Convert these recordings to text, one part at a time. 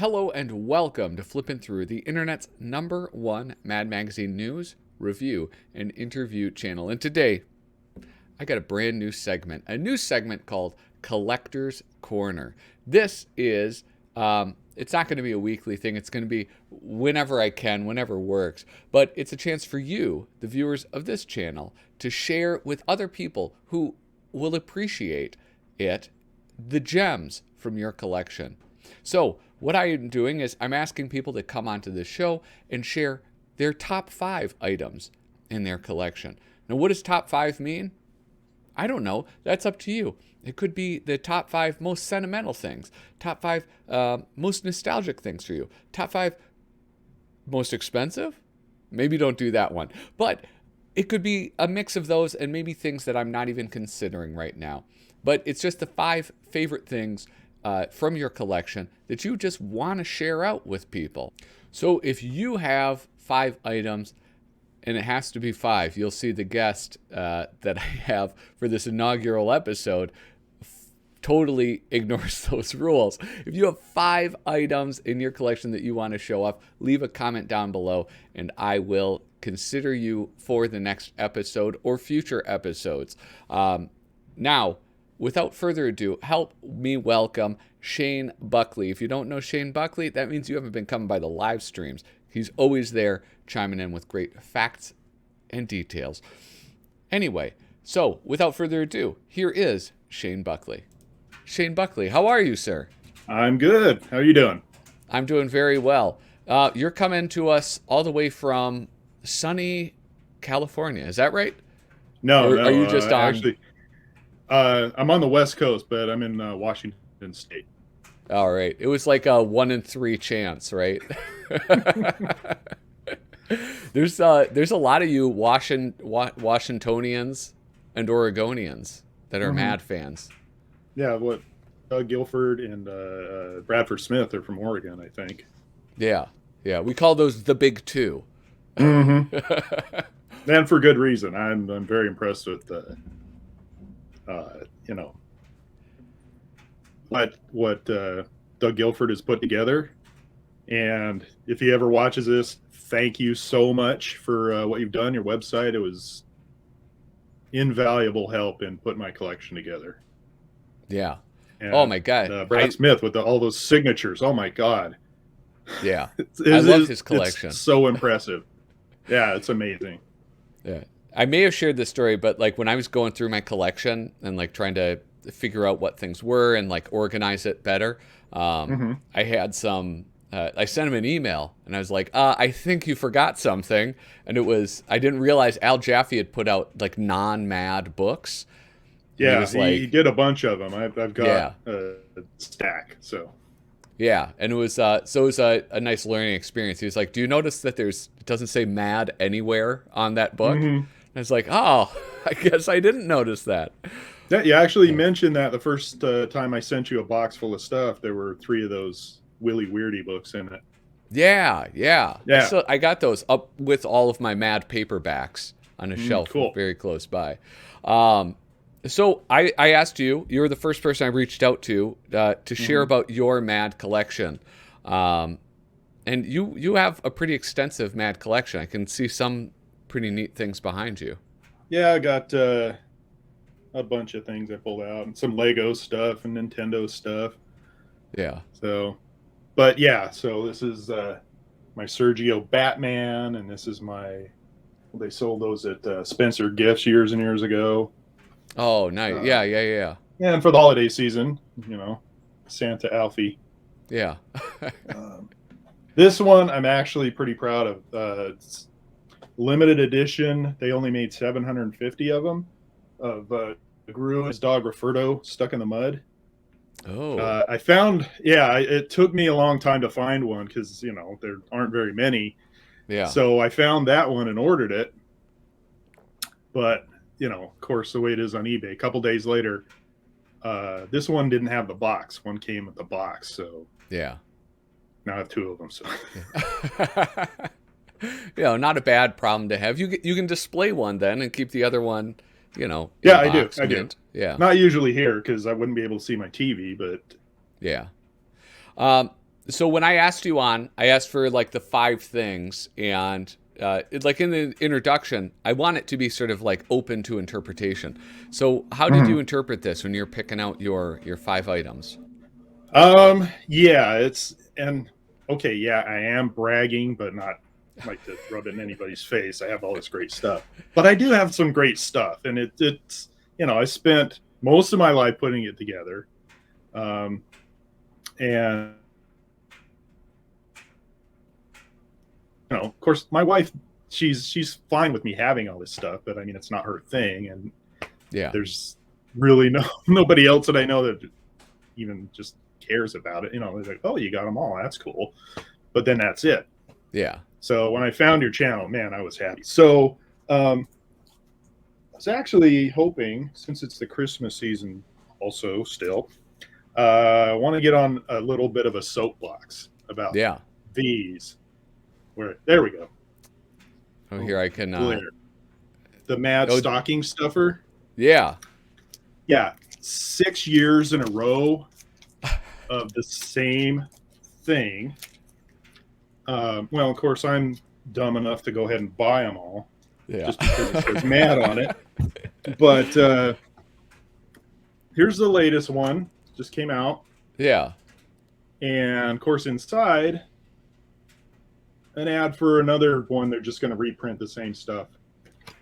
Hello and welcome to Flippin' Through, the internet's #1 Mad Magazine news, review, and interview channel. And today, I got a brand new segment called Collector's Corner. This is, it's not going to be a weekly thing. It's going to be whenever I can, whenever works. But it's a chance for you, the viewers of this channel, to share with other people who will appreciate it, the gems from your collection. So what I am doing is I'm asking people to come onto this show and share their top 5 items in their collection. Now, what does top 5 mean? I don't know. That's up to you. It could be the top 5 most sentimental things, top 5 most nostalgic things for you, top 5 most expensive. Maybe don't do that one. But it could be a mix of those and maybe things that I'm not even considering right now. But it's just the 5 favorite things from your collection that you just want to share out with people. So if you have 5 items, and it has to be 5, you'll see the guest that I have for this inaugural episode totally ignores those rules. If you have 5 items in your collection that you want to show off, leave a comment down below, and I will consider you for the next episode or future episodes. Now, without further ado, help me welcome Shane Buckley. If you don't know Shane Buckley, that means you haven't been coming by the live streams. He's always there chiming in with great facts and details. Anyway, so without further ado, here is Shane Buckley. Shane Buckley, how are you, sir? I'm good. How are you doing? I'm doing very well. You're coming to us all the way from sunny California. Is that right? No, Or no. are you just on? Actually, I'm on the West Coast, but I'm in Washington State. All right. It was like a 1 in 3 chance, right? There's a lot of you Washingtonians and Oregonians that are Mad fans. Yeah, Doug Guilford and Bradford Smith are from Oregon, I think. Yeah. We call those the Big Two. Mm-hmm. And for good reason. I'm very impressed with what Doug Guilford has put together. And if he ever watches this, thank you so much for what you've done. Your website, it was invaluable help in putting my collection together. Yeah. And, oh my God. Brad Smith with all those signatures. Oh my God. Yeah. I love his collection. It's so impressive. Yeah, it's amazing. Yeah. I may have shared this story, but like when I was going through my collection and like trying to figure out what things were and like organize it better, I had some. I sent him an email and I was like, I think you forgot something. And I didn't realize Al Jaffe had put out like non-Mad books. Yeah, he did a bunch of them. I've got a stack. So yeah, and it was a nice learning experience. He was like, "Do you notice that it doesn't say Mad anywhere on that book?" And I was like, "Oh, I guess I didn't notice that." Yeah, you actually mentioned that the first time I sent you a box full of stuff. There were 3 of those Willy Weirdy books in it. Yeah. So I got those up with all of my Mad paperbacks on a shelf very close by. So I asked you were the first person I reached out to share about your Mad collection. And you have a pretty extensive Mad collection. I can see some pretty neat things behind you. Yeah, I got a bunch of things I pulled out, and some Lego stuff and Nintendo stuff. Yeah. So this is my Sergio Batman, and this is they sold those at Spencer Gifts years and years ago. Oh, nice. Yeah. And for the holiday season, Santa Alfie. Yeah. This one I'm actually pretty proud of. It's limited edition. They only made 750 of them. Of Gru's dog Rafferto stuck in the mud. Oh. I found, it took me a long time to find one because, there aren't very many. Yeah. So I found that one and ordered it. But, of course, the way it is on eBay, a couple days later, this one didn't have the box. One came with the box. So yeah. Now I have 2 of them. So not a bad problem to have. You can display one then and keep the other one, I do. Yeah. Not usually here because I wouldn't be able to see my TV, but yeah. So when I asked you on, I asked for like the 5 things, and like in the introduction, I want it to be sort of like open to interpretation. So how did you Mhm. interpret this when you're picking out your 5 items? Yeah, it's and okay, yeah, I am bragging, but not like to rub it in anybody's face. I have all this great stuff, but I do have some great stuff, and it's I spent most of my life putting it together, um, and of course, my wife, she's fine with me having all this stuff, but I mean, it's not her thing, and Yeah, there's really nobody else that I know that even just cares about it. They're like, oh, you got them all, that's cool, but then that's it. yeah, So when I found your channel, man, I was happy. So I was actually hoping, since it's the Christmas season, also still, I want to get on a little bit of a soapbox about yeah. these. Where there we go. Oh, Oh, here I can. glare. The Mad Oh, Stocking Stuffer. yeah, Yeah, 6 years in a row of the same thing. Well, of course, I'm dumb enough to go ahead and buy them all yeah, just because it says mad on it. But here's the latest one. Just came out. yeah, And of course, inside, an ad for another one. They're just going to reprint the same stuff.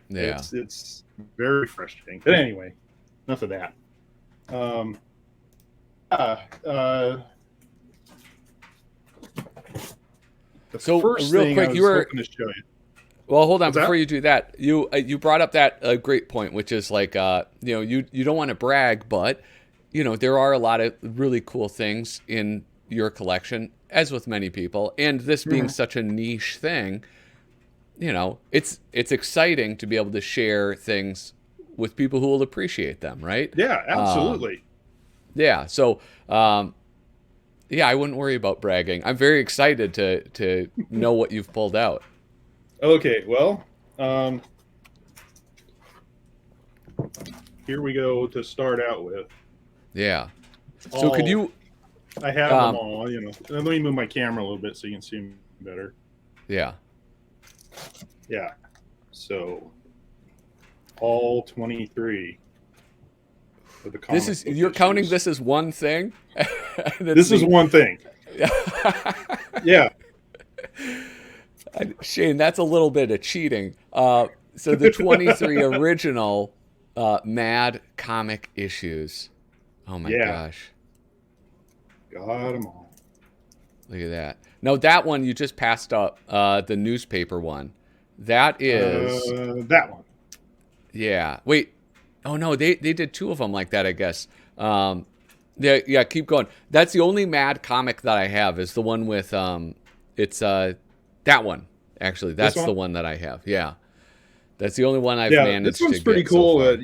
yeah. It's very frustrating. But anyway, enough of that. Um, uh, uh, the So first real thing I quick, you was were hoping to show you. well. Hold on What's that? before you do that. You brought up that great point, which is like you don't want to brag, but there are a lot of really cool things in your collection, as with many people, and this being Mhm. such a niche thing, it's exciting to be able to share things with people who will appreciate them, right? Yeah, Um, absolutely. yeah. So yeah, I wouldn't worry about bragging. I'm very excited to know what you've pulled out. Okay, well, um, here we go to start out with. Yeah. So could All you? I have them Um, all. Let me move my camera a little bit so you can see me better. yeah. Yeah. So all 23 of the This comic is book you're counting issues. this as one thing. That's This is the one thing. Yeah. Shane. That's a little bit of cheating. So the 23 original Mad comic issues. Oh my Yeah. gosh. Got them all. Look at that. No, that one you just passed up. The newspaper one. That is, That one. yeah. Wait. Oh no, they did 2 of them like that, I guess. Yeah, yeah. Keep going. That's the only Mad comic that I have. Is the one with it's that one. Actually, This that's the one. one that I have. Yeah, that's the only one I've Yeah. This managed to one's pretty get so cool. far.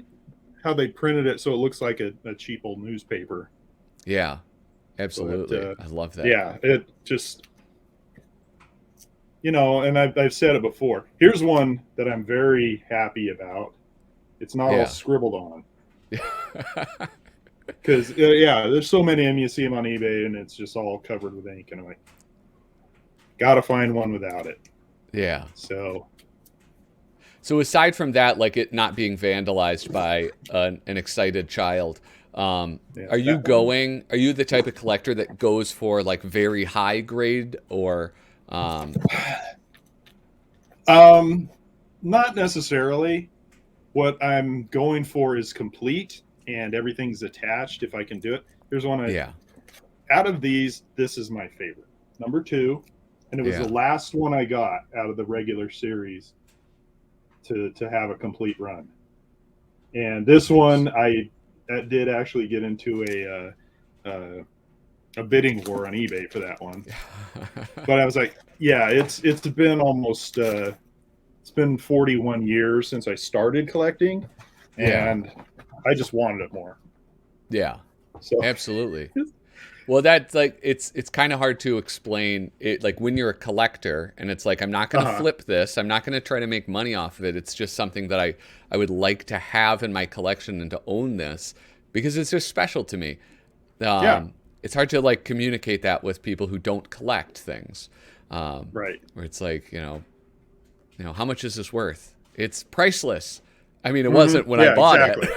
How they printed it so it looks like a cheap old newspaper. Yeah, But absolutely. I love that. yeah, it just and I've said it before. Here's one that I'm very happy about. It's not all Yeah. scribbled on because yeah, there's so many of them. You see them on eBay and it's just all covered with ink, and I'm like, gotta find one without it. Yeah. So So aside from that, like it not being vandalized by an excited child, yeah, are you that one. going? Are you the type of collector that goes for like very high grade or? Um, Not necessarily. What I'm going for is complete and everything's attached if I can do it. Here's one Yeah, out of these, this is my favorite. Number two, and it was the yeah, last one I got out of the regular series to have a complete run. And this nice. one, I did actually get into a bidding war on eBay for that one. But I was like, yeah, it's been almost it's been 41 years since I started collecting, Yeah, and I just wanted it more. yeah, So absolutely. Well, that's like it's kind of hard to explain it like when you're a collector and it's like I'm not going to uh-huh. flip this. I'm not going to try to make money off of it. It's just something that I would like to have in my collection and to own this because it's just special to me. Yeah, Um it's hard to like communicate that with people who don't collect things. Right. Where it's like, how much is this worth? It's priceless. I mean, it Hmm. wasn't when I Yeah, bought exactly.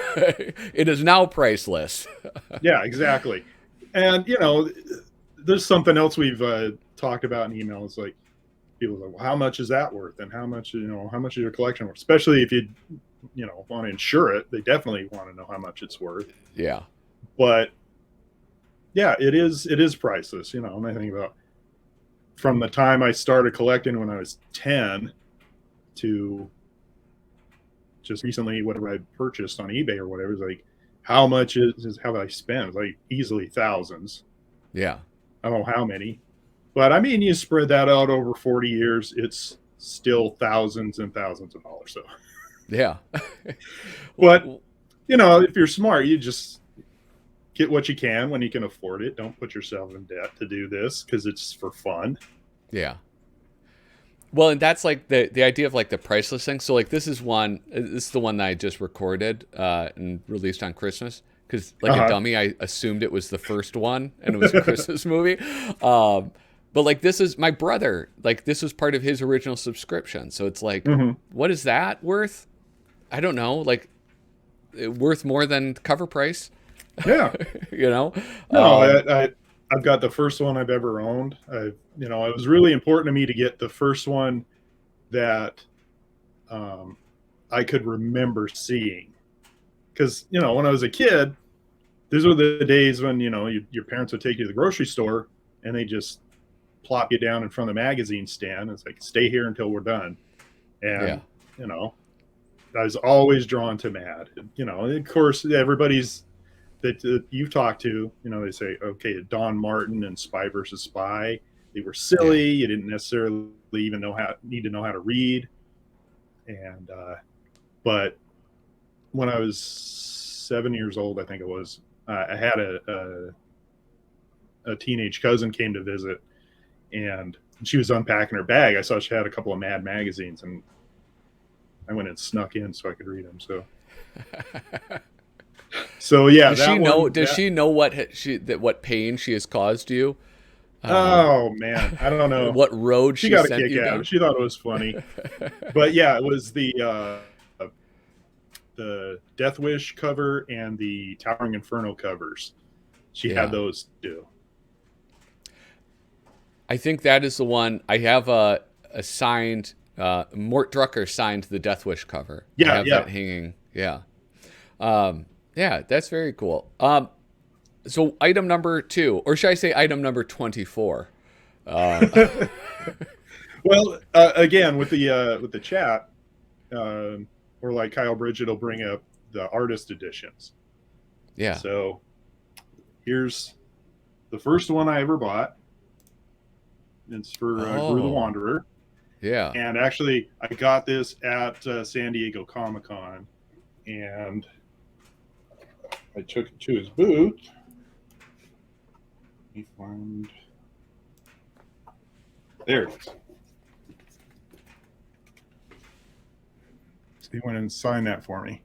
it. It is now priceless. Yeah, exactly. And there's something else we've talked about in emails. Like people are like, well, how much is that worth? And how much is your collection worth? Especially if you want to insure it, they definitely want to know how much it's worth. Yeah. But yeah, it is priceless. And I think about from the time I started collecting when I was 10 to just recently whatever I purchased on eBay or whatever, is like how much have I spent? It's like easily thousands. Yeah. I don't know how many. But I mean, you spread that out over 40 years, it's still thousands and thousands of dollars. So, Yeah. but if you're smart, you just get what you can when you can afford it. Don't put yourself in debt to do this because it's for fun. Yeah. Well, and that's like the idea of like the priceless thing. So like this is the one that I just recorded and released on Christmas because like a Uh-huh. dummy, I assumed it was the first one and it was a Christmas movie. But like this is my brother. Like this was part of his original subscription. So it's like, Hmm. what is that worth? I don't know. Like worth more than cover price. Yeah. you know. No, Um, I've got the first one I've ever owned. It was really important to me to get the first one that um, I could remember seeing. Because, when I was a kid, these were the days when, your parents would take you to the grocery store and they just plop you down in front of the magazine stand. It's like, stay here until we're done. yeah. And, I was always drawn to Mad. Of course, everybody's that you've talked to, they say, okay, Don Martin and Spy versus Spy, they were Yeah. silly. You didn't necessarily even need to know how to read. And, but when I was 7 years old, I think it was, I had a teenage cousin came to visit and she was unpacking her bag. I saw she had a couple of Mad magazines and I went and snuck in so I could read them. So yeah, Does she that know? one, Does she know what pain she has caused you? Uh, oh man, I don't know. what road She she got a sent kick you out of down? it. She thought it was funny. But yeah, it was the Death Wish cover and the Towering Inferno covers. She had Yeah, those too. I think that is the one. I have a signed. Mort Drucker signed the Death Wish cover. I Yeah, have yeah. that hanging. Yeah, yeah, that's very cool. So item number 2, or should I say item number 24? Um, Well, again with the chat, or like Kyle Bridget will bring up the artist editions. yeah. So here's the first one I ever bought. It's for Gru the Oh, Wanderer. yeah. And actually, I got this at San Diego Comic Con, and I took it to his booth. Let me find. There it is. So he went and signed that for me.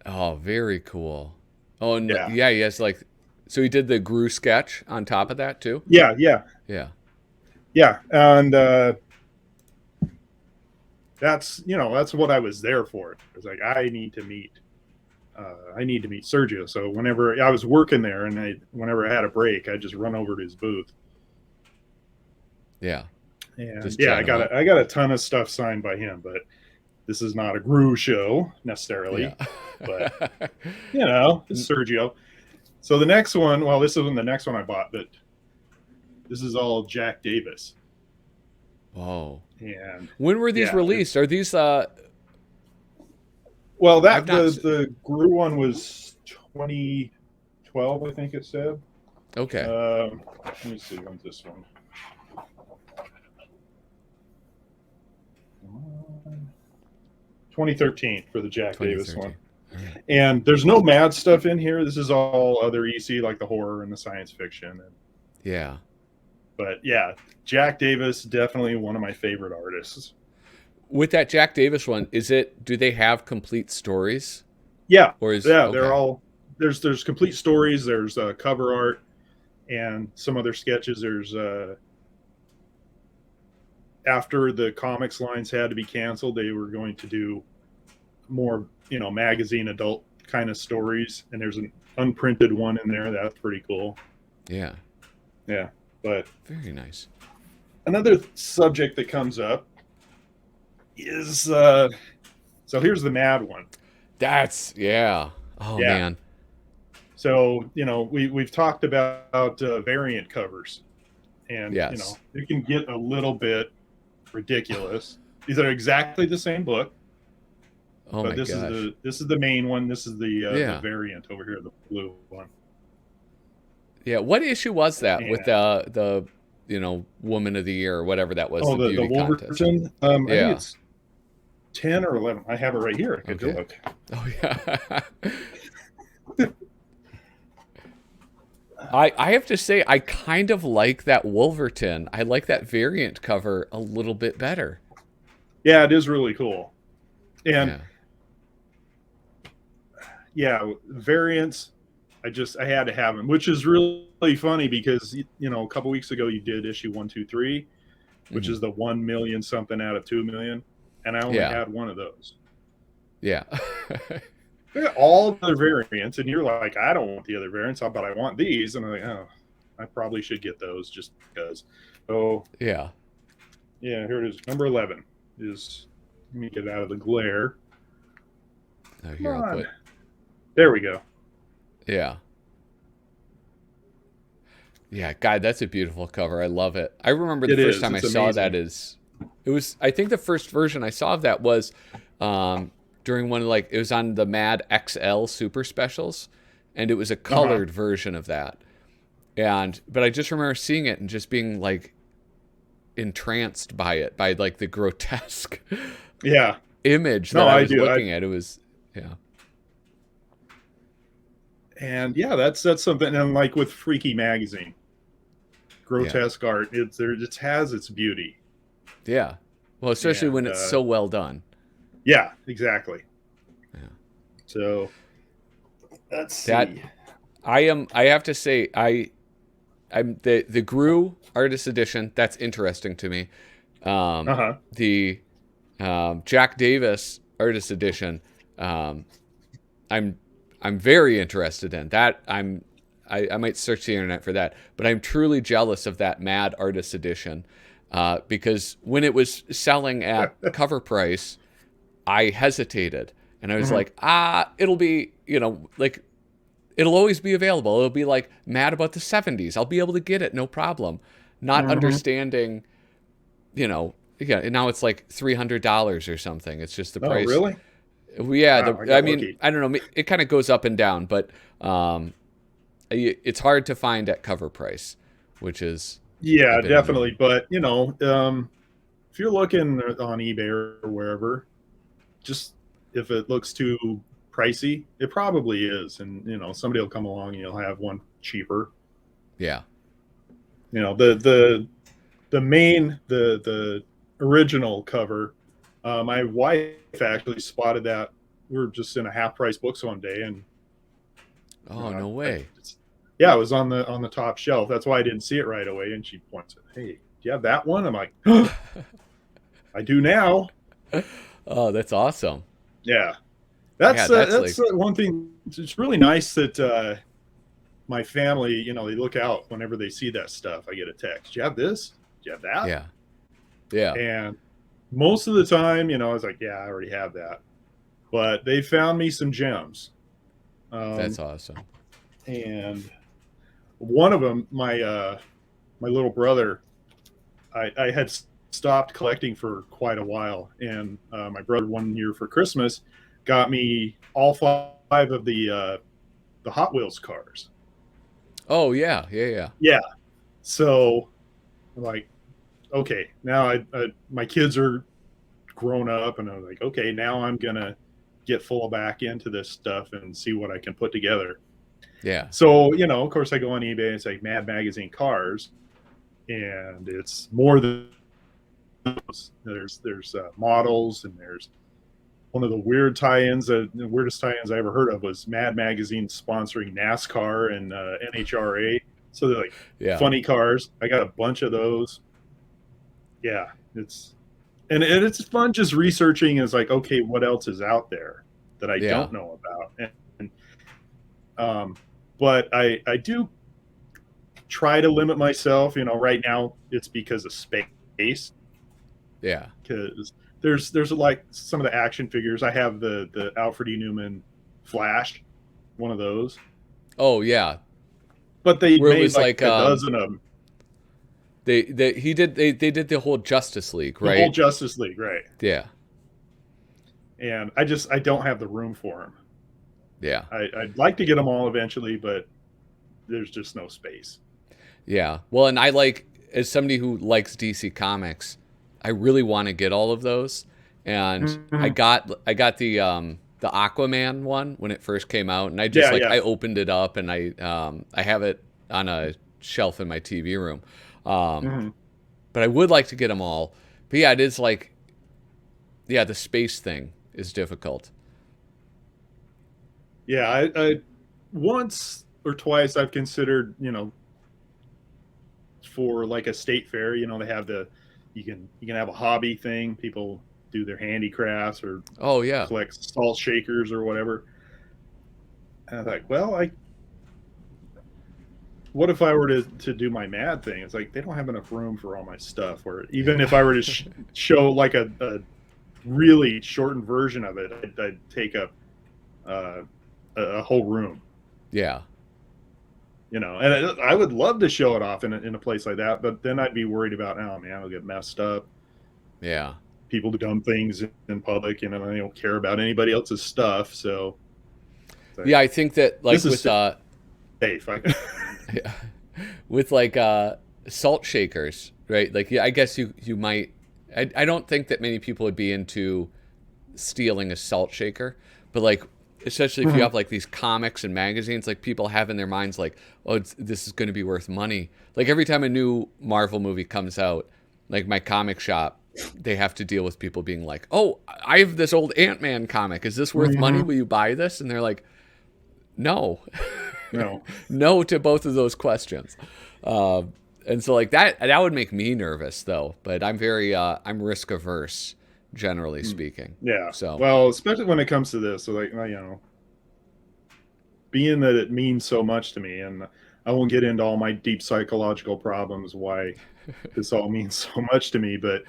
Oh, very cool. Oh, and Yeah, yeah, yes, like so he did the Gru sketch on top of that too. yeah, yeah, Yeah, yeah. And that's what I was there for. It was like I need to meet Sergio. So whenever I was working there, and whenever I had a break, I just run over to his booth. yeah. And Just yeah, chat him up. I got a ton of stuff signed by him, but this is not a Gru show Yeah. necessarily, but it's Sergio. So the next one, well, this isn't the next one I bought, but this is all Jack Davis. Whoa. And When were these yeah, released? Are these well, I've that not the Gru one was 2012, I think it said. Okay. Let me see, when's this one? 2013 for the Jack Davis one. 2013. All right. And there's no Mad stuff in here. This is all other EC, like the horror and the science fiction. Yeah. But yeah, Jack Davis, definitely one of my favorite artists. With that Jack Davis one, do they have complete stories? Yeah, Or is yeah, they're okay. all there's complete stories. There's cover art, and some other sketches. There's after the comics lines had to be canceled, they were going to do more, magazine adult kind of stories, and there's an unprinted one in there. That's pretty cool. Yeah. Yeah, but Very nice. another subject that comes up is so here's the mad one. That's yeah. Oh Yeah. man. So we've talked about variant covers, and Yes. it can get a little bit ridiculous. These are exactly the same book, Oh but my this gosh. is the main one. This is the Yeah. variant over here, the blue one. Yeah. What issue was that with And the Woman of the Year or whatever that was, oh, the the beauty contest? Wolverton. I think Yeah. it's 10 or 11. I have it right here. I could Okay. look. Oh yeah. I have to say I kind of like that Wolverton. I like that variant cover a little bit better. Yeah, it is really cool. And Yeah. yeah, variants. I had to have them, which is really funny because a couple weeks ago you did issue 123, which Hmm. is the 1 million something out of 2 million, and I only Yeah. had one of those. Yeah. All the other variants, and you're like, I don't want the other variants, but I want these, and I'm like, oh, I probably should get those just because. So Yeah. yeah, here it is. Number 11 is. Let me get out of the glare. Oh, Come here I'll on, put. there we go. Yeah. Yeah, God, that's a beautiful cover. I love it. I remember the It first is. time I It's saw that amazing. is it was I think the first version I saw of that was during one of like it was on the Mad XL Super Specials and it was a Uh huh. colored version of that. And but I just remember seeing it and just being like entranced by it, by like the grotesque Yeah. image No, that I I was do. looking at. It was yeah. And yeah, that's something. And like with Freaky Magazine, Yeah. grotesque art, it has its beauty. Yeah. Well, especially And when it's so well done. yeah, exactly. Yeah. So let's That see. I have to say I'm the Gru artist edition. That's interesting to me. Uh huh. The Jack Davis artist edition. Um, I'm I'm very interested in that. I might search the internet for that. But I'm truly jealous of that Mad artist edition because when it was selling at cover price, I hesitated and I was Mm-hmm. like, it'll be like it'll always be available. It'll be like Mad about the 70s. I'll be able to get it, no problem. Not Mm-hmm. understanding, yeah, now it's like $300 or something. It's just the Oh, price. really? Yeah, Wow, I I got mean, lucky. I don't know. It kind of goes up and down, but it's hard to find at cover price, which is a Yeah, bit definitely. annoying. But if you're looking on eBay or wherever, just if it looks too pricey, it probably is, and somebody will come along and you'll have one cheaper. Yeah. The main the original cover. My wife actually spotted that. We were just in a half price books one day, and Oh, no I way. yeah, it was on the top shelf. That's why I didn't see it right away. And she points at, "Hey, do you have that one?" I'm like, "I do now." Oh, that's awesome. Yeah, Yeah, that's that's like, one thing. It's really nice that my family, they look out whenever they see that stuff. I get a text. Do you have this? Do you have that? yeah, yeah, And most of the time, I was like, "Yeah, I already have that." But they found me some gems, that's um, awesome. and one of them, my little brother, I had stopped collecting for quite a while, and my brother one year for Christmas got me all five of the Hot Wheels cars. Oh, yeah, yeah, yeah. Yeah, so I'm like, okay, now my kids are grown up, and I'm like, okay, now I'm gonna get full back into this stuff and see what I can put together. Yeah. So of course, I go on eBay and say Mad Magazine cars, and it's more than those. There's models, and there's one of the weird tie-ins. The weirdest tie-ins I ever heard of was Mad Magazine sponsoring NASCAR and NHRA. So they're like Yeah. funny cars. I got a bunch of those. Yeah, it's and it's fun just researching. Is like, okay, what else is out there that I Yeah. don't know about? And but I do try to limit myself. Right now it's because of space. Yeah. Because there's like some of the action figures. I have the Alfred E. Newman Flash, one of those, Oh yeah. but they Where it made was like like a dozen of them. they did the whole Justice League, The whole right? Justice League, right? Yeah. And I don't have the room for them. Yeah. I'd like to get them all eventually, but there's just no space. Yeah. Well, and I like, as somebody who likes DC Comics, I really want to get all of those. And Mm-hmm. I got the Aquaman one when it first came out, and I just Yeah, like yeah. I opened it up and I have it on a shelf in my TV room. Um, Mm-hmm. but I would like to get them all. But yeah, it is like, yeah, the space thing is difficult. Yeah, I once or twice I've considered, for like a state fair, they have you can have a hobby thing. People do their handicrafts or Oh yeah. collect salt shakers or whatever. And I was like, well, what if I were to do my mad thing? It's like they don't have enough room for all my stuff. Or even if I were to show like a really shortened version of it, I'd take up uh, a whole room. Yeah. And I would love to show it off in a place like that, but then I'd be worried about, oh man, I'll get messed up. Yeah. People do dumb things in public, and they don't care about anybody else's stuff. So it's like, Yeah, I think that like this is safe. yeah, with like salt shakers, right? Like yeah, I guess you might. I don't think that many people would be into stealing a salt shaker, but like especially if you have like these comics and magazines, like people have in their minds like, oh, this is going to be worth money. Like every time a new Marvel movie comes out, like my comic shop, they have to deal with people being like, oh, I have this old Ant-Man comic. Is this worth money? Mm-hmm. Will you buy this? And they're like, no. No. No to both of those questions. Uh, and so like that would make me nervous though. But I'm very I'm risk averse generally speaking. Yeah. So Well, especially when it comes to this, so like, being that it means so much to me, and I won't get into all my deep psychological problems why this all means so much to me, but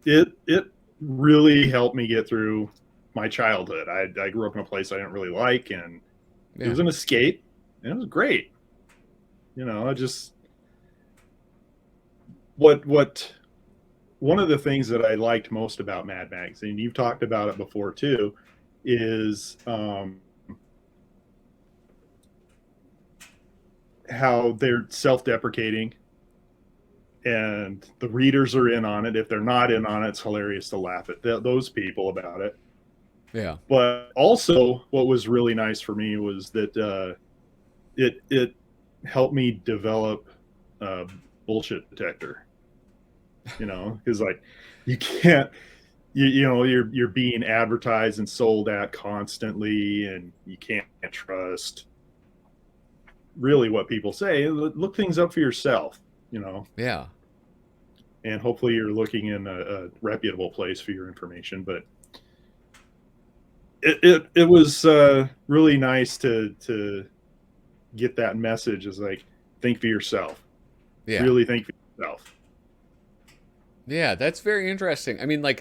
it really helped me get through my childhood. I grew up in a place I didn't really like, and it yeah, was an escape, and it was great. I just what one of the things that I liked most about Mad Max, and you've talked about it before too, is how they're self-deprecating and the readers are in on it. If they're not in on it, it's hilarious to laugh at those people about it. yeah, But also, what was really nice for me was that it helped me develop a bullshit detector. Because like you can't, you're being advertised and sold at constantly, and you can't trust really what people say. Look things up for yourself. yeah, And hopefully you're looking in a reputable place for your information. But it was really nice to get that message. Is like, think for yourself. yeah, Really think for yourself. yeah. That's very interesting. I mean, like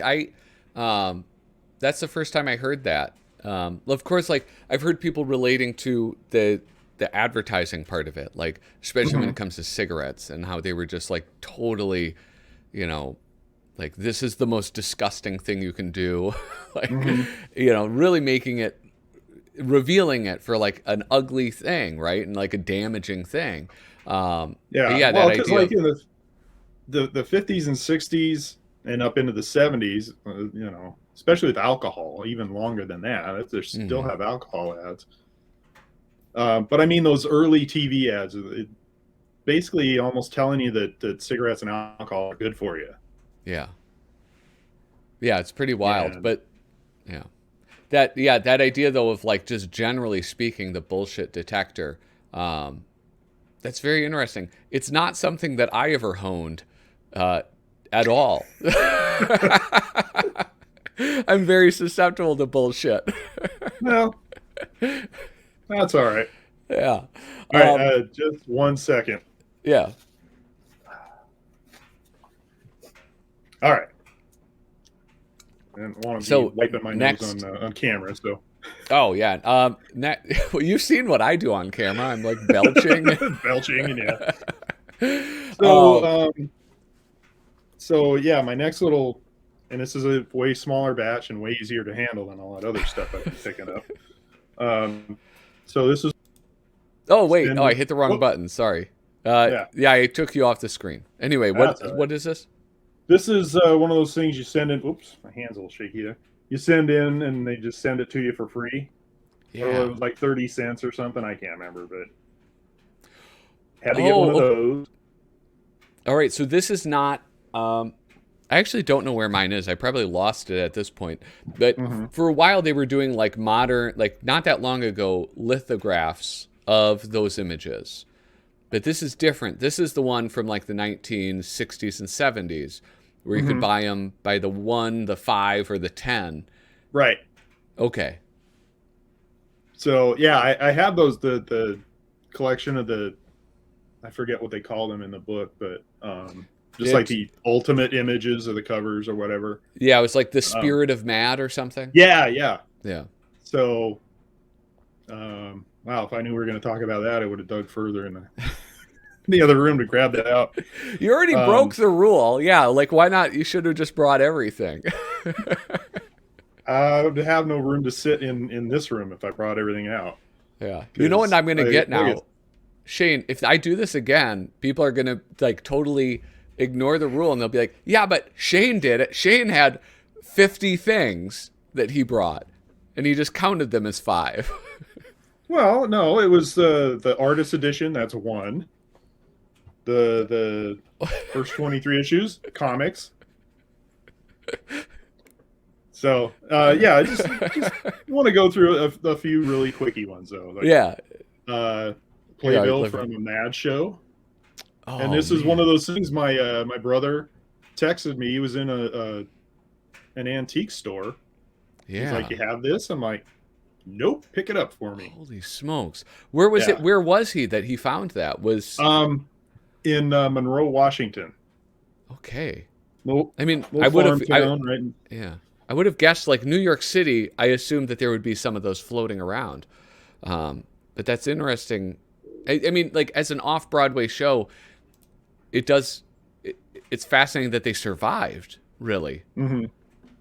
that's the first time I heard that. Of course, like I've heard people relating to the advertising part of it, like especially when Mm-hmm. it comes to cigarettes and how they were just like totally, you know, like this is the most disgusting thing you can do, like Mm-hmm. really making it, revealing it for like an ugly thing, right, and like a damaging thing. But Yeah, yeah, that well, because idea like of in the 50s and 60s and up into the 70s, especially with alcohol, even longer than that, they still mhm, have alcohol ads. But I mean, those early TV ads, basically almost telling you that cigarettes and alcohol are good for you. yeah, yeah, it's pretty wild, And but yeah. That idea though of like just generally speaking the bullshit detector, um That's very interesting. It's not something that I ever honed uh, at all. I'm very susceptible to bullshit. Well, that's all right. Yeah. All right, Um, just 1 second. yeah. All right. I didn't want to be So wiping my nose next. on camera, so Oh yeah. Well, you've seen what I do on camera. I'm like belching. belching and yeah. So, um, so yeah, my next little, and this is a way smaller batch and way easier to handle than all that other stuff I've been picking up. So this is oh wait. Oh, I sending. hit the wrong Whoop, button. Sorry. yeah, Yeah, I took you off the screen. Anyway, that's all right. what is this? This is one of those things you send in. Oops, my hand's a little shaky there. You send in, and they just send it to you for free. Or it Yeah. was like 30 cents or something. I can't remember, but had to get one Oh, of those. all right. So this is not. I actually don't know where mine is. I probably lost it at this point. But Mm-hmm. for a while, they were doing like modern, like not that long ago, lithographs of those images. But this is different. This is the one from like the 1960s and 70s, where you could Mm-hmm. buy them by the 1, the 5, or the 10. Right. Okay. So yeah, I have those the collection of the, I forget what they call them in the book, but just like It's, the ultimate images of the covers or whatever. yeah, it was like the Um, Spirit of Mad or something. yeah, yeah. Yeah. So wow, if I knew we were going to talk about that, I would have dug further in the other room to grab that out. You already Um, broke the rule. Yeah, like why not? You should have just brought everything. I would have no room to sit in this room if I brought everything out. Yeah. You know what I'm going to get Like now? Shane, if I do this again, people are going to like totally ignore the rule and they'll be like, yeah, but Shane did it. Shane had 50 things that he brought and he just counted them as 5. well, no, it was the artist edition. That's one. The first 23 issues, comics. So yeah, I just want to go through a few really quickie ones though. Like, Yeah. Playbill Yeah, from a Mad Show, and oh, this is one man. of those things. My brother texted me. He was in an antique store. He's like, Yeah. "You have this?" I'm like, "Nope, pick it up for me." Holy smokes. Where was it? Yeah, Where was he that he found that? Was in Monroe, Washington, okay. little I mean, I little would farm have, town, right? yeah, I would have guessed like New York City. I assumed that there would be some of those floating around, but that's interesting. I mean, like as an off-Broadway show, it does. It's fascinating that they survived. Really. Mm-hmm.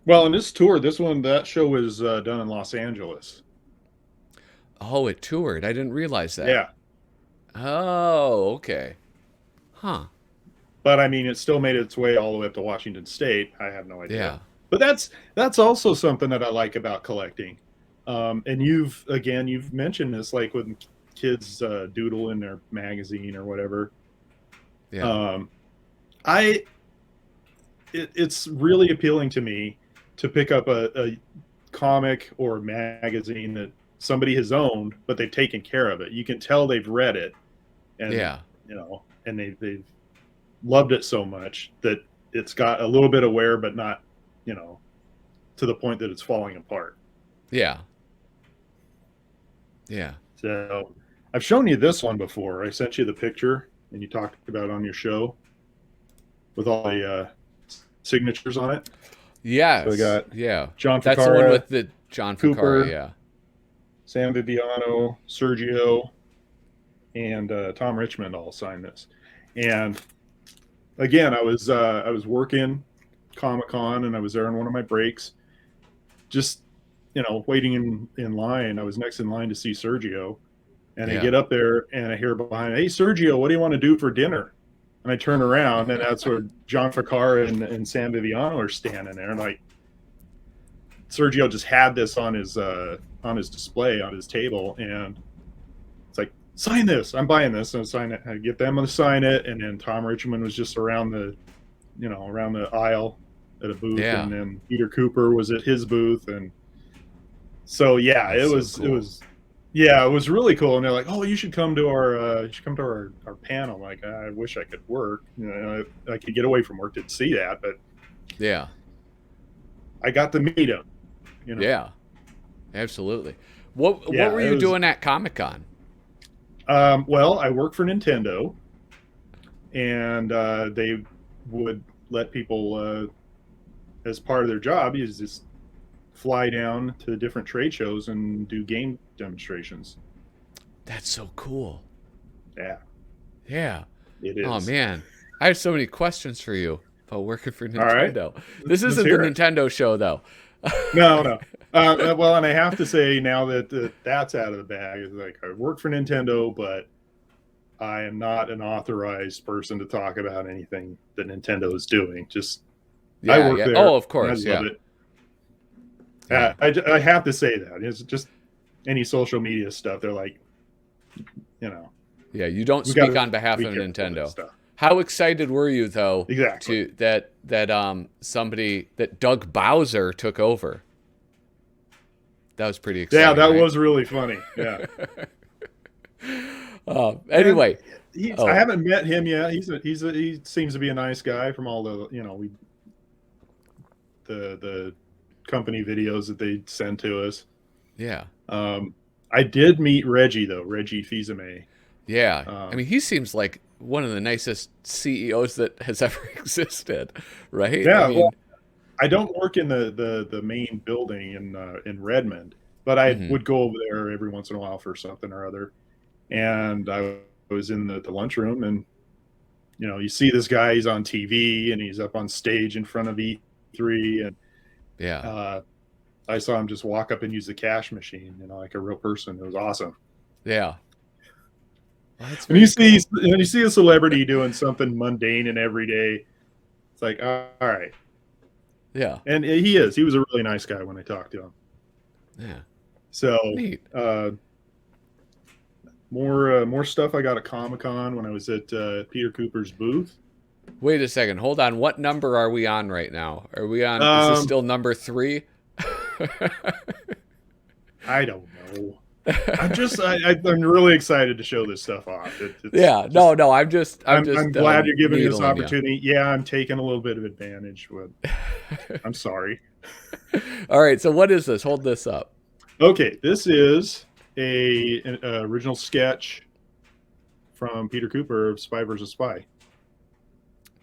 Well, in this tour, that show was done in Los Angeles. Oh, it toured. I didn't realize that. Yeah, Oh, okay. Huh. but I mean, it still made its way all the way up to Washington State. I have no idea. Yeah. But that's also something that I like about collecting. And you've mentioned this, like when kids doodle in their magazine or whatever. Yeah. I it's really appealing to me to pick up a comic or magazine that somebody has owned, but they've taken care of it. You can tell they've read it, and Yeah. and they've loved it so much that it's got a little bit of wear, but not to the point that it's falling apart. Yeah. Yeah. So I've shown you this one before. I sent you the picture, and you talked about it on your show with all the signatures on it. Yes. So we got Yeah. John That's the one Ficarra, with the John Cooper, Ficarra. Yeah. Sam Viviano, Sergio, and Tom Richmond all signed this. And again, I was working Comic-Con, and I was there on one of my breaks, just waiting in line. I was next in line to see Sergio, and I Yeah. get up there and I hear behind, "Hey Sergio, what do you want to do for dinner?" And I turn around, and that's where John Ficarra and Sam Viviano are standing there. And like, Sergio just had this on his display on his table, and it's like, "Sign this! I'm buying this." And I sign it. I get them to sign it, and then Tom Richmond was just around the aisle at a booth, Yeah. and then Peter Cooper was at his booth, and so yeah, That's it so was cool. it was Yeah, it was really cool. And they're like, "Oh, you should come to our panel." I'm like, I wish I could work. You know, I could get away from work to see that, but Yeah. I got to meet him. You know, Yeah. Absolutely. What were yeah, it you was. doing at Comic-Con? Well, I work for Nintendo, and they would let people, as part of their job, is just fly down to different trade shows and do game demonstrations. That's so cool. Yeah, Yeah. it Oh is. man, I have so many questions for you about working for All right, Nintendo. This let's isn't the hear it. Nintendo show though. No, no. Well, and I have to say now that that's out of the bag, is like I work for Nintendo, but I am not an authorized person to talk about anything that Nintendo is doing. Just I Yeah, work yeah. there Oh, of and I course, love yeah. it. Yeah. I have to say that it's just any social media stuff. They're like, you know, Yeah, you don't we got speak to on behalf be of careful with that Nintendo. stuff. How excited were you though Exactly. to that somebody that Doug Bowser took over? That was pretty Yeah, exciting, that right? was really funny. Yeah. And Anyway, I oh haven't met him yet. He seems to be a nice guy from all the the company videos that they send to us. yeah, I did meet Reggie though, Reggie Fils-Aimé. yeah. I Um, mean, he seems like one of the nicest CEOs that has ever existed, right? I yeah, well, mean, I don't work in the main building in Redmond, but I mhm. would go over there every once in a while for something or other. And I was in the lunchroom, and you see this guy. He's on TV, and he's up on stage in front of E3, and Yeah, uh, I saw him just walk up and use the cash machine, like a real person. It was awesome. yeah. Well, that's And you very see, cool. you see a celebrity doing something mundane and everyday. It's like, all right. Yeah, And he is. He was a really nice guy when I talked to him. yeah. So Neat. uh, more stuff I got at Comic Con when I was at Peter Cooper's booth. Wait a second. Hold on. What number are we on right now? Are we on? Is this Um, still number 3? I don't know. I'm really excited to show this stuff off. It's Yeah. No, just no. I'm just I'm glad you're giving me this needling you. opportunity. Yeah, I'm taking a little bit of advantage, but I'm sorry. All right. So what is this? Hold this up. Okay, this is an original sketch from Peter Cooper of Spy vs. Spy.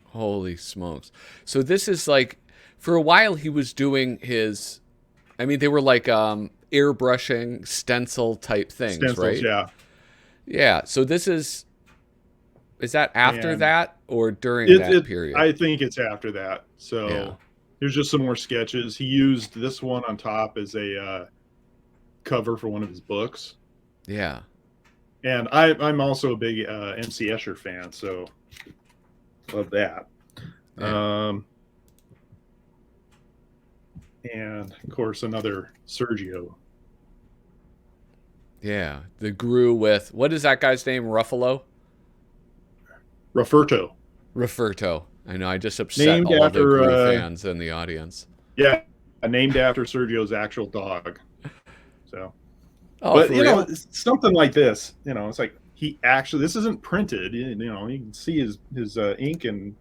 Holy smokes. So this is like, for a while he was doing his. I mean, they were like airbrushing stencil type things, Stencils, right? yeah. Yeah. So this is that after And that or during it, that it period? I think it's after that. Yeah. So here's just some more sketches. He used this one on top as a cover for one of his books. Yeah. And I'm also a big MC Escher fan, so love that. Yeah. And of course, another Sergio. Yeah. The Gru with, what is that guy's name? Ruffalo? Rafferto, Rafferto. I know. I just upset named all of the after Gru fans in the audience. yeah, named after Sergio's actual dog. So, Oh, but for real? it's something like this. It's like he actually this isn't printed. You can see his ink and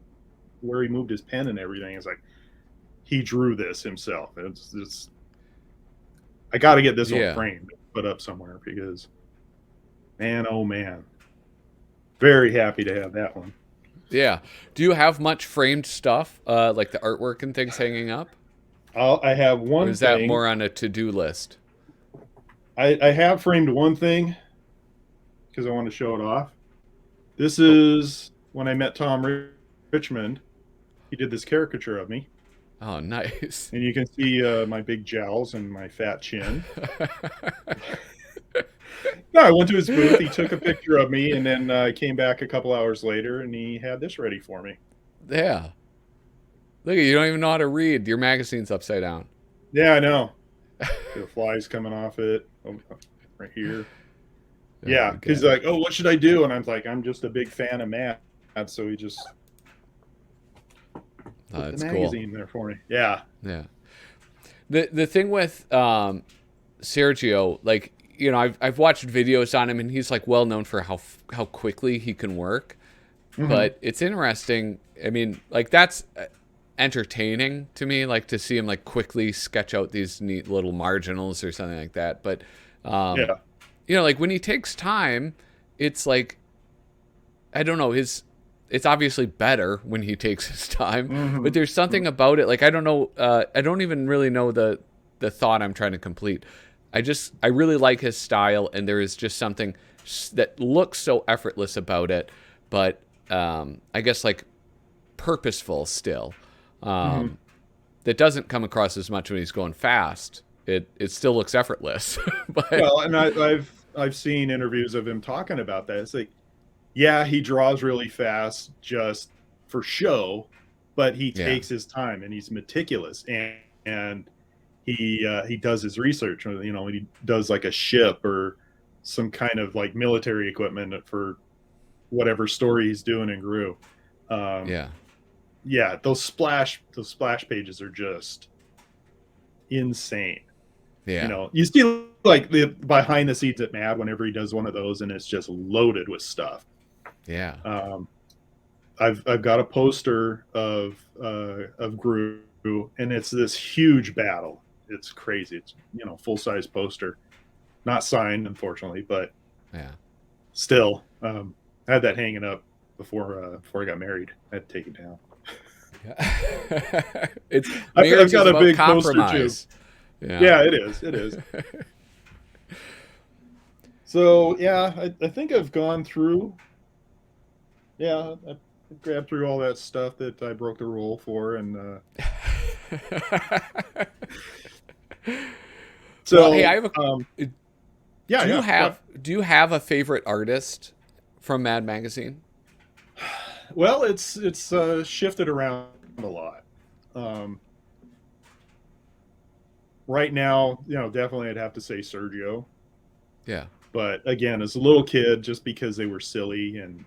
where he moved his pen and everything. It's like he drew this himself. It's I got to get this one Yeah. framed, put up somewhere because man, oh man, very happy to have that one. Yeah. Do you have much framed stuff, like the artwork and things hanging up? I have Or one is that thing. more on a to-do list? I have framed one thing because I want to show it off. This Oh, is when I met Tom Richmond. He did this caricature of me, oh, nice. and you can see my big jowls and my fat chin. No, I went to his booth. He took a picture of me, and then I came back a couple hours later, and he had this ready for me. Yeah. Look at you, don't even know how to read. Your magazine's upside down. Yeah, I know. The flies coming off it right here. Oh Yeah, my he's god. like, "Oh, what should I do?" And I'm like, "I'm just a big fan of Matt." So he just Oh, put the that's cool. magazine there for me. Yeah. Yeah. The thing with Sergio, like I've watched videos on him, and he's like well known for how quickly he can work. Hmm. But it's interesting. I mean, like that's entertaining to me, like to see him like quickly sketch out these neat little marginals or something like that. But um, Yeah. like when he takes time, it's like I don't know his. It's obviously better when he takes his time, but Hmm. there's something about it. Like I don't know. I don't even really know the thought I'm trying to complete. I really like his style, and there is just something that looks so effortless about it, but I guess like purposeful still. Hmm. Um, that doesn't come across as much when he's going fast. It still looks effortless, but Well, and I've seen interviews of him talking about that. It's like, yeah, he draws really fast just for show, but he yeah, takes his time and he's meticulous, and he does his research. When he does like a ship or some kind of like military equipment for whatever story he's doing in Gru. Um, yeah, yeah, those splash pages are just insane. yeah, You see like the behind the scenes at Mad whenever he does one of those, and it's just loaded with stuff. yeah, Um, I've got a poster of Gru, and it's this huge battle. It's crazy. It's full size poster, not signed unfortunately, but yeah. still, I had that hanging up before I got married. I had to take it down. It's I've marriage is got a about big poster too. compromise. Yeah. Yeah, it is. It is. So yeah, I think I've gone through. Yeah, I grabbed through all that stuff that I broke the rule for, and Well, hey, I so have a. yeah, yeah. What? Do you have a favorite artist from Mad Magazine? Well, it's shifted around a lot. Um, right now, definitely I'd have to say Sergio. Yeah, But again, as a little kid, just because they were silly and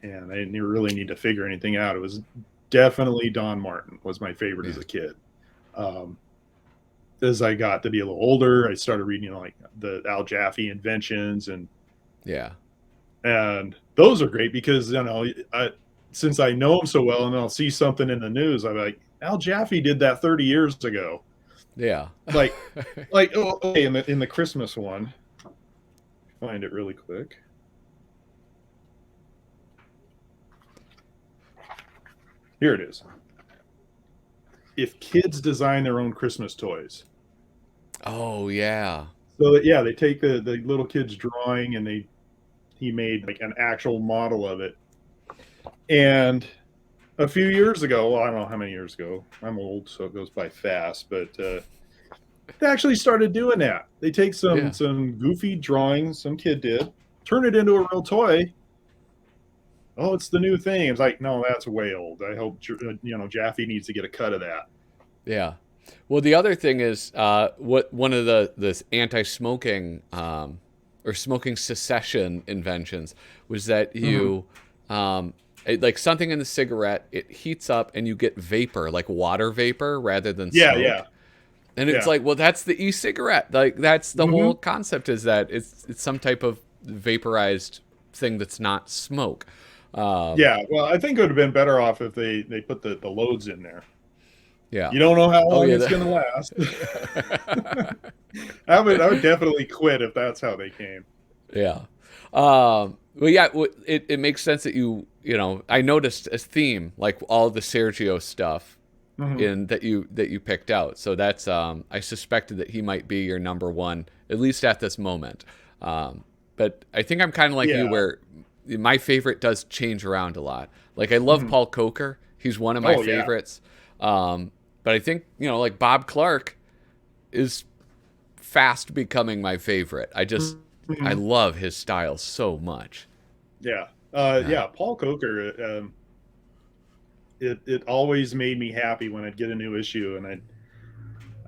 I didn't really need to figure anything out, it was definitely Don Martin was my favorite as yeah, a kid. Um, as I got to be a little older, I started reading like the Al Jaffe inventions, yeah, and those are great because since I know him so well, and I'll see something in the news, I'm like, Al Jaffe did that 30 years ago. yeah. Like okay, in the Christmas one, find it really quick. Here it is. If kids design their own Christmas toys, Oh yeah, so that, yeah, they take the little kid's drawing and he made like an actual model of it. And a few years ago, well, I don't know how many years ago. I'm old, so it goes by fast. But they actually started doing that. They take some yeah. some goofy drawings some kid did, turn it into a real toy. Oh, it's the new thing. It's like, no, that's way old. I hope Jaffe needs to get a cut of that. Yeah. Well, the other thing is what one of the this anti-smoking or smoking cessation inventions was that Mm-hmm. like something in the cigarette, it heats up and you get vapor, like water vapor rather than Yeah, yeah, smoke. And it's yeah. like, well, that's the e-cigarette. Like that's the whole Mm-hmm. concept is that it's some type of vaporized thing that's not smoke. Um, Yeah, well, I think it would have been better off if they put the loads in there. yeah. You don't know how Oh long yeah. it's going to last. I would definitely quit if that's how they came. Yeah. Well, yeah, it makes sense that I noticed a theme like all the Sergio stuff Hmm. in that you picked out. So that's I suspected that he might be your number one at least at this moment. But I think I'm kind of like you Yeah. where my favorite does change around a lot. Like I love Hmm. Paul Coker. He's one of my Oh yeah. favorites. But I think, like Bob Clark is fast becoming my favorite. I Hmm. love his style so much. Yeah. Yeah. Yeah. Paul Coker. It always made me happy when I'd get a new issue, and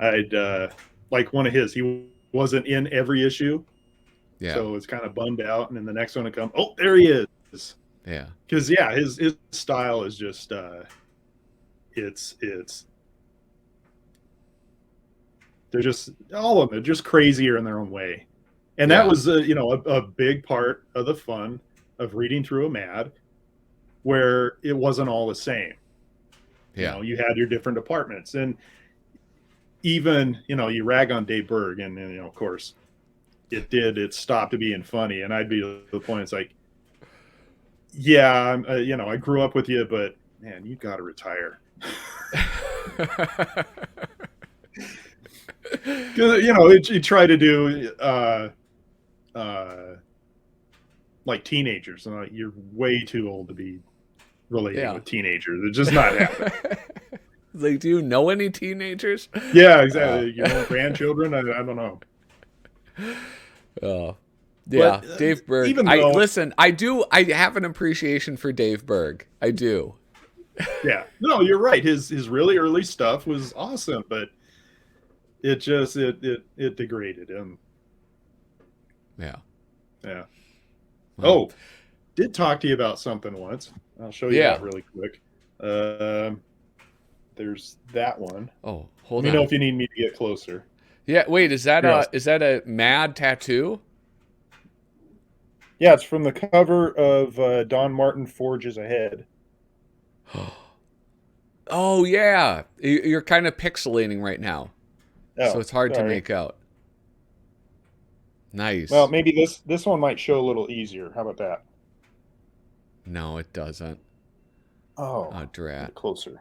I'd like one of his. He wasn't in every issue, Yeah. so it's kind of bummed out. And then the next one to come, oh, there he is. Yeah. Because yeah, his style is just it's they're just all of them. They're just crazier in their own way. And that Yeah. was a big part of the fun of reading through a Mad, where it wasn't all the same. Yeah. You had your different departments, and even you rag on Dave Berg, and of course it stopped being funny, and I'd be to the point it's like, yeah, I grew up with you, but man, you got to retire. Because you try to do uh, like teenagers, and you're way too old to be relating Yeah. with teenagers. It's just not happening. Like, do you know any teenagers? Yeah, Uh, exactly. Grandchildren. I don't know, oh, but yeah, Dave Berg. even I though, listen. I do. I have an appreciation for Dave Berg. I do. yeah, no, you're right. His really early stuff was awesome, but it just it degraded him. Yeah. Yeah. Well, Oh, did talk to you about something once. I'll show you yeah. that really quick. There's that one. Oh, Let hold me know on. if you need me to get closer. Yeah. Wait. Is that Here, a mad tattoo? yeah, it's from the cover of Don Martin Forges Ahead. Oh yeah. You're kind of pixelating right now, so Oh, it's hard to sorry. make out. Well, Nice. maybe this one might show a little easier. How about that? No, it doesn't. Oh, Oh, drat. get closer.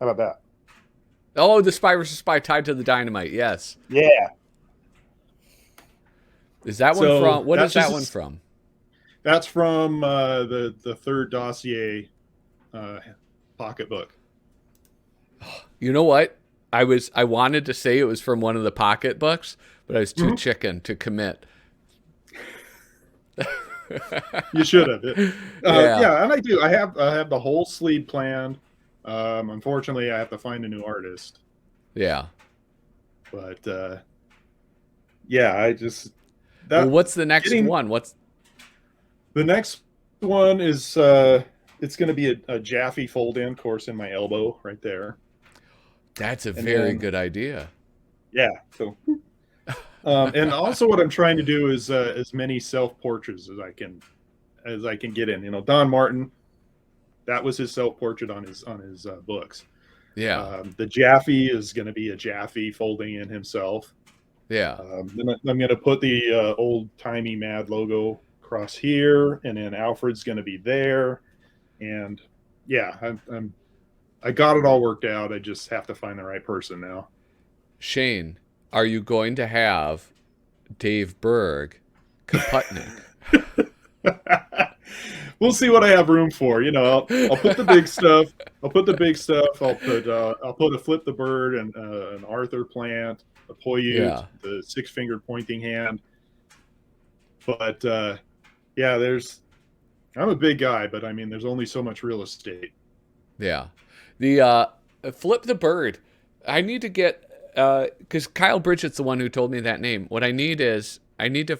How about that? Oh, the Spy versus Spy tied to the dynamite. Yes. Yeah. Is that one So from? What is that's that one just from? that's from the third dossier uh, pocketbook. You know what? I wanted to say it was from one of the pocketbooks, but I was too Mhm. chicken to commit. You should have. Yeah. Yeah, and I do. I have the whole sleeve planned. Unfortunately, I have to find a new artist, Yeah. but yeah, I just Well, that what's the next getting one? What's the next one is it's going to be a Jaffe fold in course in my elbow right there, That's a and very then good idea. yeah, so and also what I'm trying to do is as many self portraits as I can get in. Don Martin, that was his self portrait on his books. Yeah. The Jaffe is going to be a Jaffe folding in himself. Yeah. Then I'm going to put the old timey Mad logo across here, and then Alfred's going to be there. And yeah, I got it all worked out. I just have to find the right person now. Shane, are you going to have Dave Berg Kaputnik? We'll see what I have room for. I'll put the big stuff. I'll put the big stuff. I'll put a Flip the Bird and an Arthur plant, a Poyute, Yeah. the 6-fingered pointing hand. But yeah, I'm a big guy, but I mean, there's only so much real estate. Yeah. The Flip the Bird. I need to get because Kyle Bridget's the one who told me that name. What I need is I need to.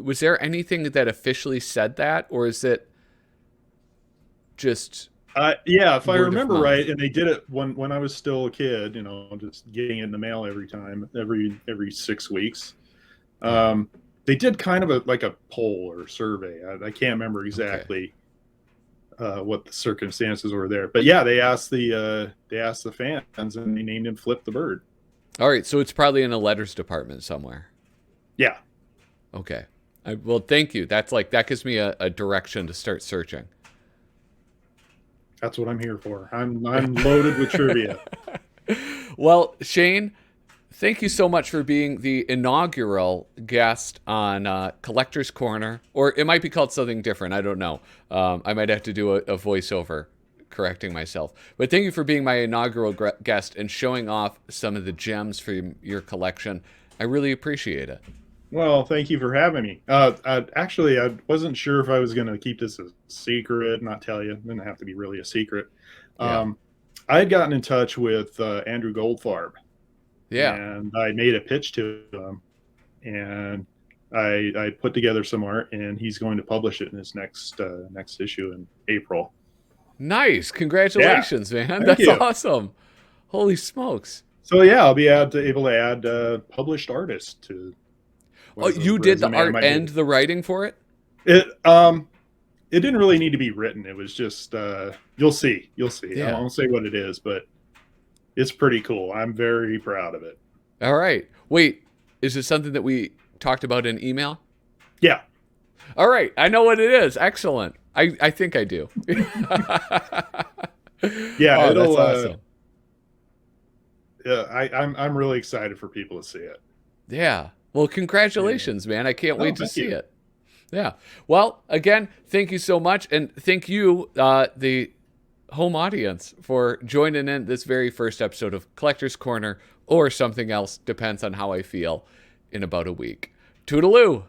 Was there anything that officially said that, or is it just Yeah, if I word of remember right, mouth? and they did it when I was still a kid, just getting it in the mail every 6 weeks. Yeah. Um, they did kind of like a poll or survey. I can't remember Okay. exactly what the circumstances were there, but yeah, they asked the fans, and they named him Flip the Bird. All right. So it's probably in a letters department somewhere. Yeah, Okay. Well, thank you. That gives me a direction to start searching. that's what I'm here for. I'm loaded with trivia. Well, Shane, thank you so much for being the inaugural guest on Collector's Corner, or it might be called something different. I don't know. I might have to do a voiceover correcting myself. But thank you for being my inaugural guest and showing off some of the gems from your collection. I really appreciate it. Well, thank you for having me. I wasn't sure if I was going to keep this a secret, not tell you. It didn't have to be really a secret. Yeah. Um, I had gotten in touch with Andrew Goldfarb, Yeah. and I made a pitch to him, and I put together some art, and he's going to publish it in his next issue in April. Nice. Yeah, Congratulations, man. thank That's you. awesome. Holy smokes. So yeah, I'll be able to add published artists to. Oh, you did the art and the writing for it? It didn't really need to be written. It was just you'll see. Yeah. I won't say what it is, but it's pretty cool. I'm very proud of it. All right. Wait, is it something that we talked about in email? Yeah. All right. I know what it is. Excellent. I think I do. Yeah, oh, it'll. that's awesome. I'm really excited for people to see it. Yeah. Well, congratulations, man. I can't wait to see you. it. Yeah. Well, again, thank you so much. And thank you, the home audience, for joining in this very first episode of Collector's Corner, or something else, depends on how I feel, in about a week. Toodaloo.